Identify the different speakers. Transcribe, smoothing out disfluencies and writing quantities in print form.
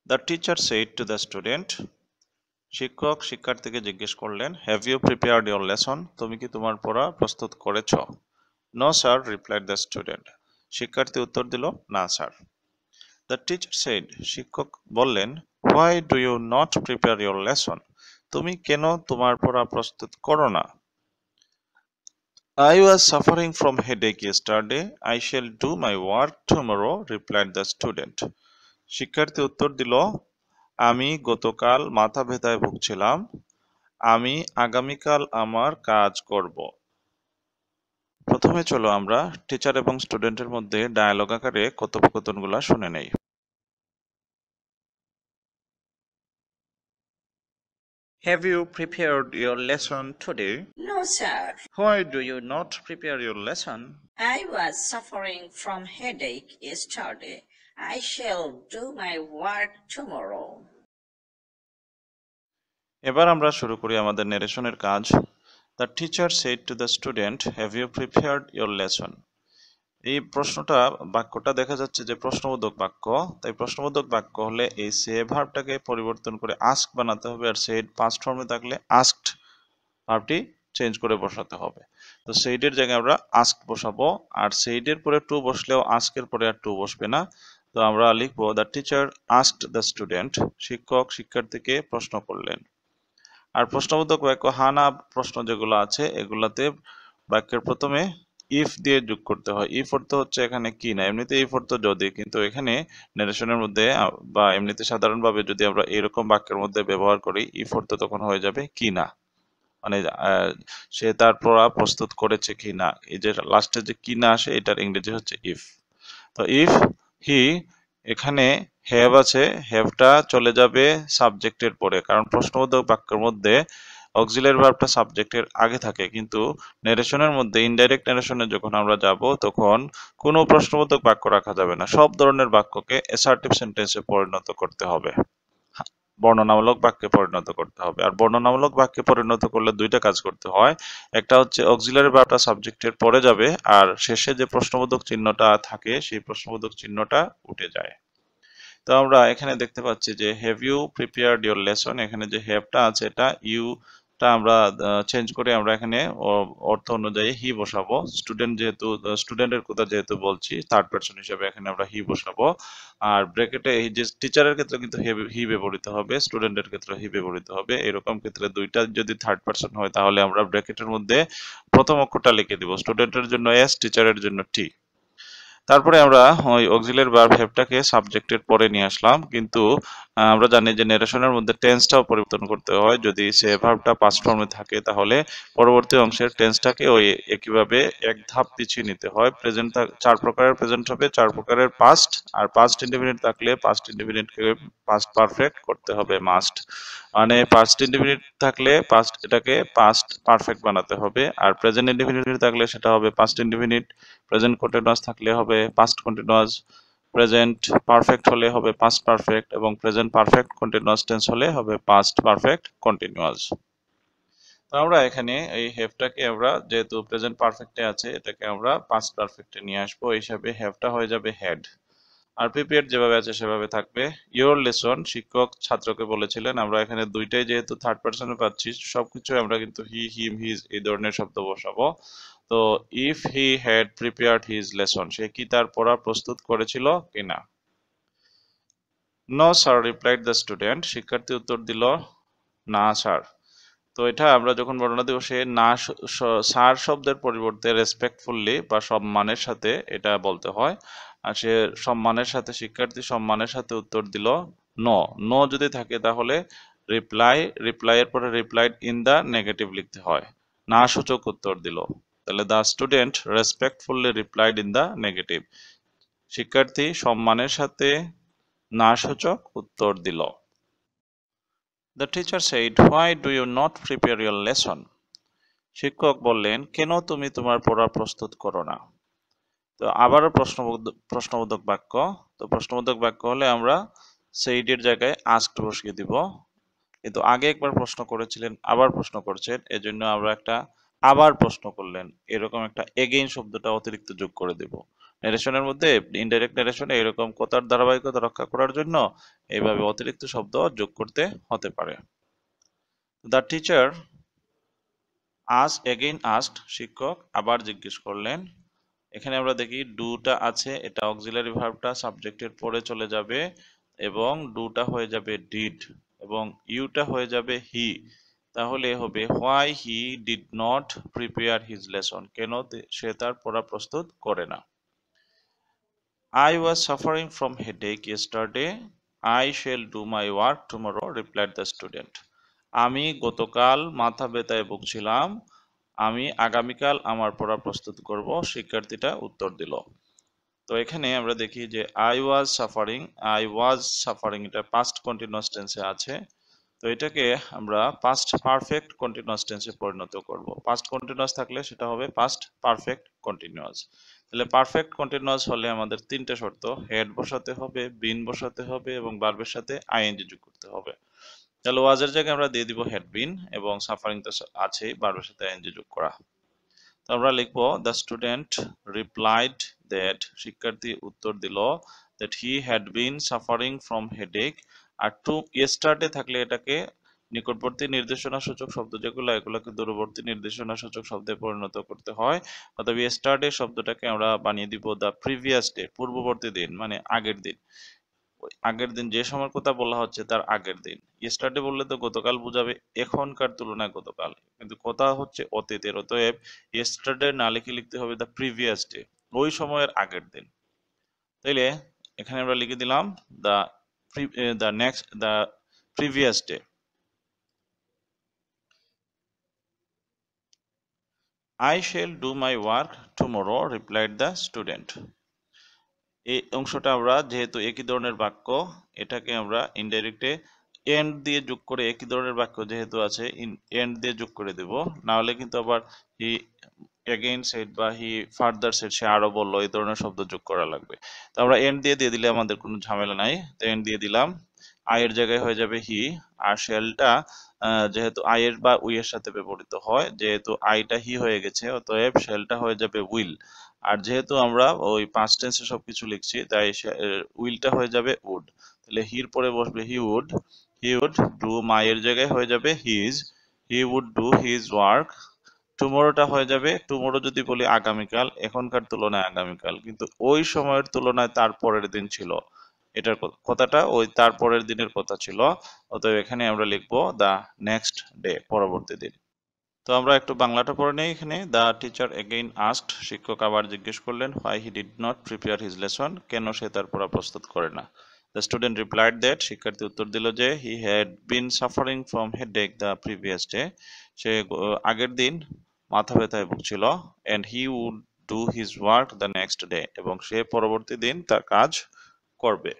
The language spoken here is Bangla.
Speaker 1: The teacher said to the student, শিক্ষক শিক্ষার্থীকে জিজ্ঞেস করলেন, have you prepared your lesson? তুমি কি তোমার পড়া প্রস্তুত করেছ? No sir, replied the student. শিক্ষার্থী উত্তর দিল, না স্যার। দ্য টিচার সেড, শিক্ষক বললেন, why do you not prepare your lesson? তুমি কেন তোমার পড়া প্রস্তুত করো না? I was suffering from headache yesterday. I shall do my work tomorrow, replied the student. শিক্ষার্থী উত্তর দিল, আমি গতকাল মাথা ব্যথায় ভুগছিলাম, আমি আগামীকাল আমার কাজ করব। প্রথমে চলো আমরা টিচার এবং স্টুডেন্টের মধ্যে ডায়ালগ আকারে কথোপকথনগুলো শুনে নেই। Have you prepared your lesson today?
Speaker 2: No, sir.
Speaker 1: Why do you not prepare your lesson?
Speaker 2: I was suffering from headache yesterday. I shall do my work tomorrow.
Speaker 1: এবার আমরা শুরু করি আমাদের নারেশনের কাজ। The teacher said to the student, have you prepared your lesson? এই বাক্যটা দেখা যাচ্ছে যে প্রশ্নবোধক বাক্য। তাই প্রশ্নবোধক বাক্য হলে এই সে ভার্বটাকে পরিবর্তন করে আস্ক বানাতে হবে, আর সেড পাস্ট ফর্মে থাকলে আস্কড ভার্বটি চেঞ্জ করে বসাতে হবে। তো সেইডের জায়গায় আমরা আস্ক বসাবো, আর সেইডের পরে টু বসলেও আস্কের পরে আর টু বসবে না। তো আমরা লিখবো, the teacher asked the student, শিক্ষক শিক্ষার্থীকে প্রশ্ন করলেন। আর প্রশ্নবোধক বাক্য হানা প্রশ্ন যেগুলো আছে এগুলাতে বাক্যের প্রথমে ইফ দিয়ে যোগ করতে হয়। ইফ অর্থ হচ্ছে এখানে কি না, এমনিতে ইফ অর্থ যদি, কিন্তু এখানে নারেশনের মধ্যে বা এমনিতে সাধারণভাবে যদি আমরা এরকম বাক্যের মধ্যে ব্যবহার করি, ইফ অর্থ তখন হয়ে যাবে কি না, মানে সে তার পড়া প্রস্তুত করেছে কি না। এই যে লাস্টে যে কি না আসে এটার ইংরেজি হচ্ছে ইফ। তো ইফ হি, এখানে হ্যাভ আছে, হ্যাভটা চলে যাবে সাবজেক্টের পরে, কারণ প্রশ্নবোধক বাক্যের মধ্যে অক্সিলারি ভার্বটা সাবজেক্টের আগে থাকে, কিন্তু নারেশনের মধ্যে ইনডাইরেক্ট নারেশনে যখন আমরা যাব তখন কোনো প্রশ্নবোধক বাক্য রাখা যাবে না, সব ধরনের বাক্যকে অ্যাসার্টিভ সেন্টেন্সে পরিণত করতে হবে, বর্ণনামূলক বাক্যে পরিণত করতে হবে। আর বর্ণনামূলক বাক্যে পরিণত করলে দুইটা কাজ করতে হয়, একটা হচ্ছে অক্সিলারি ভার্বটা সাবজেক্টের পরে যাবে, আর শেষে যে প্রশ্নবোধক চিহ্নটা থাকে সেই প্রশ্নবোধক চিহ্নটা উঠে যায়। তো আমরা এখানে দেখতে পাচ্ছি যে have you prepared your lesson, এখানে যে হ্যাভটা আছে এটা ইউটা আমরা চেঞ্জ করে আমরা এখানে অর্থ অনুযায়ী হি বসাবো। স্টুডেন্টের কথা যেহেতু বলছি, থার্ড পারসন হিসেবে এখানে আমরা হি বসাবো। আর ব্র্যাকেটে এই যে টিচারের ক্ষেত্রে কিন্তু হি ব্যবহৃত হবে, স্টুডেন্টের ক্ষেত্রে হি ব্যবহৃত হবে। এরকম ক্ষেত্রে দুইটা যদি থার্ড পারসন হয় তাহলে আমরা ব্র্যাকেটের মধ্যে প্রথম অক্ষরটা লিখে দিব, স্টুডেন্টের জন্য এস, টিচারের জন্য টি। তারপরে আমরা ওই অক্সিলারি ভার্ব হ্যাভটাকে সাবজেক্টের পরে নিয়ে আসলাম, কিন্তু আমরা জানি যে নারেশনের মধ্যে টেন্সটাও পরিবর্তন করতে হয়। যদি সে ভার্বটা পাস্ট ফর্মে থাকে তাহলে পরবর্তী অংশের টেন্সটাকে ওই একইভাবে এক ধাপ পিছিয়ে নিতে হয়। প্রেজেন্ট 4 প্রকারের প্রেজেন্ট হবে, 4 প্রকারের পাস্ট, আর পাস্ট ইনডেফিনিট থাকলে পাস্ট ইনডেফিনিটকে পাস্ট পারফেক্ট করতে হবে মাস্ট, মানে পাস্ট ইনডেফিনিট থাকলে পাস্ট এটাকে পাস্ট পারফেক্ট বানাতে হবে, আর প্রেজেন্ট ইনডেফিনিট থাকলে সেটা হবে পাস্ট ইনডেফিনিট, প্রেজেন্ট কন্টিনিউয়াস থাকলে হবে পাস্ট কন্টিনিউয়াস, প্রেজেন্ট পারফেক্ট হলে হবে পাস্ট পারফেক্ট, এবং প্রেজেন্ট পারফেক্ট কন্টিনিউয়াস টেন্স হলে হবে পাস্ট পারফেক্ট কন্টিনিউয়াস। তো আমরা এখানে এই হ্যাভটাকে আমরা যেহেতু প্রেজেন্ট পারফেক্টে আছে এটাকে আমরা পাস্ট পারফেক্টে নিয়ে আসবো, এই হিসাবে হ্যাভটা হয়ে যাবে হ্যাড। আর প্রিপেয়ার্ড যেভাবে আছে সেভাবে থাকবে। ইয়োর লেসন, শিক্ষক ছাত্রকে বলেছিলেন, আমরা এখানে দুইটাই যেহেতু থার্ড পারসনে পাচ্ছি সবকিছু আমরা কিন্তু হি, হিম, হিজ এই ধরনের শব্দ বসাবো। তো if he had prepared his lesson, সে কি তার পড়া প্রস্তুত করেছিল কিনা। No sir, replied the student, শিক্ষার্থী উত্তর দিল, না স্যার। তো এটা আমরা যখন বর্ণনা দেব সে না স্যার শব্দের পরিবর্তে রেসপেক্টফুলি বা সম্মানের সাথে এটা বলতে হয়, আর সে সম্মানের সাথে, শিক্ষার্থী সম্মানের সাথে উত্তর দিল নো। নো যদি থাকে তাহলে রিপ্লাইয়ের পরে রিপ্লাইড ইন দ্য নেগেটিভ লিখতে হয়, না সূচক উত্তর দিল। তাহলে the student respectfully replied in the negative, শিক্ষার্থী সম্মানের সাথে না সূচক উত্তর দিল। The teacher said, why do you not prepare your lesson? শিক্ষক বললেন, কেন তুমি তোমার পড়া প্রস্তুত করো না। তো আবারও প্রশ্নবোধক বাক্য। তো প্রশ্নবোধক বাক্য হলে আমরা সেইডের জায়গায় আস্কড বসিয়ে দিব, কিন্তু আগে একবার প্রশ্ন করেছিলেন আবার প্রশ্ন করছেন, এজন্য আমরা একটা আবার প্রশ্ন করলেন এরকম একটা এগেইন শব্দটা অতিরিক্ত যোগ করে দেব। ন্যারেশনের মধ্যে ইনডাইরেক্ট ন্যারেশনে এরকম কথার ধারাবাহিকতা রক্ষা করার জন্য এইভাবে অতিরিক্ত শব্দ যোগ করতে হতে পারে। দ্য টিচার আস্কড, শিক্ষক আবার জিজ্ঞেস করলেন। এখানে আমরা দেখি ডুটা আছে, এটা অক্সিলারি ভার্বটা সাবজেক্টের পরে চলে যাবে এবং ডুটা হয়ে যাবে ডিড এবং ইউটা হয়ে যাবে হি। তাহলে হবে why he did not prepare his lesson, কেন সে তার পড়া প্রস্তুত করে না। I was suffering from headache yesterday. I shall do my work tomorrow, replied the student. আমি গতকাল মাথা ব্যথায় ভুগছিলাম, আমি আগামীকাল আমার পড়া প্রস্তুত করব, শিক্ষার্থীটা উত্তর দিল। তো এখানে আমরা দেখি যে আই ওয়াজ সাফারিং এটা পাস্ট কন্টিনিউয়াস টেন্সে আছে। তো এটাকে আমরা পাস্ট পারফেক্ট কন্টিনিউয়াস টেন্সে পরিণত করব। পাস্ট কন্টিনিউয়াস থাকলে সেটা হবে পাস্ট পারফেক্ট কন্টিনিউয়াস। তাহলে পারফেক্ট কন্টিনিউয়াস হলে আমাদের তিনটে শর্ত, হেড বসাতে হবে, বিন বসাতে হবে এবং ভার্বের সাথে আইএনজি যোগ করতে হবে। তাহলে ওয়াজের জায়গায় আমরা দিয়ে দিব হেড বিন এবং সাফারিং তো আছেই, ভার্বের সাথে আইএনজি যোগ করা। তো আমরা লিখবো দ্য স্টুডেন্ট রিপ্লাইড দ্যাট, শিক্ষার্থী উত্তর দিল that he had been suffering from headache. আর টু ইয়েস্টারডে থাকলে এটাকে নিকটবর্তী নির্দেশনা সূচক শব্দ যেগুলো এগুলোকে দূরবর্তী নির্দেশনা সূচক শব্দে পরিণত করতে হয়। অর্থাৎ ইয়েস্টারডে শব্দটাকে আমরা বানিয়ে দিব দ্য প্রিভিয়াস ডে, পূর্ববর্তী দিন মানে আগের দিন। আগের দিন যে সময়ের কথা বলা হচ্ছে তার আগের দিন। ইয়েস্টারডে বললে তো গতকাল বোঝাবে, এখনকার তুলনায় গতকাল, কিন্তু কথা হচ্ছে অতীতের। অতএব ইয়েস্টারডে না লিখে লিখতে হবে দ্য প্রিভিয়াস ডে, ওই সময়ের আগের দিন। তাইলে এখানে আমরা লিখে দিলাম the the previous day. I shall do my work tomorrow, replied the student. এই অংশটা আমরা যেহেতু একই ধরনের বাক্য, এটাকে আমরা ইনডাইরেক্টে এন্ড দিয়ে যোগ করে, একই ধরনের বাক্য যেহেতু আছে এন্ড দিয়ে যোগ করে দেব, না হলে কিন্তু আবার হি এগেইন সেড বা হি ফার্দার সেড, সে আরো বললো, এই ধরনের শব্দ যোগ করা লাগবে। তো আমরা এন্ড দিয়ে দিলে আমাদের কোনো ঝামেলা নাই। তো এন্ড দিয়ে দিলাম, আয়ের জায়গায় হয়ে যাবে হি, আর শেলটা যেহেতু আয়ের বা উই এর সাথে ব্যবহৃত হয়, যেহেতু আইটা হি হয়ে গেছে অতএব শেলটা হয়ে যাবে উইল। আর যেহেতু আমরা ওই পাস্ট টেন্সে সবকিছু লিখছি তাই উইলটা হয়ে যাবে উড। তাহলে হির পরে বসবে হি উড ডু, মায়ের জায়গায় হয়ে যাবে his, he would do his work. টুমোরোটা হয়ে যাবে, টুমোরো যদি বলি আগামীকাল, এখনকার তুলনায় আগামীকাল, কিন্তু ওই সময়ের তুলনায় তার পরের দিন ছিল, এটার কথাটা ওই তার পরের দিনের কথা ছিল। অতএব এখানে আমরা লিখবো দ্য নেক্সট ডে, পরবর্তী দিন। তো আমরা একটু বাংলাটা পড়ে নেই। এখানে দ্য টিচার এগেইন আস্কড, শিক্ষক আবার জিজ্ঞেস করলেন, why he did not prepare his lesson, কেন সে তার পড়া প্রস্তুত করে না। দ্য স্টুডেন্ট রিপ্লাইড দ্যাট, শিক্ষার্থী উত্তর দিল যে he had been suffering from headache the previous day, সে আগের দিন মাথা ব্যথায় ভুগছিল, and he would do his work the next day, এবং সে পরবর্তী দিন তার কাজ করবে।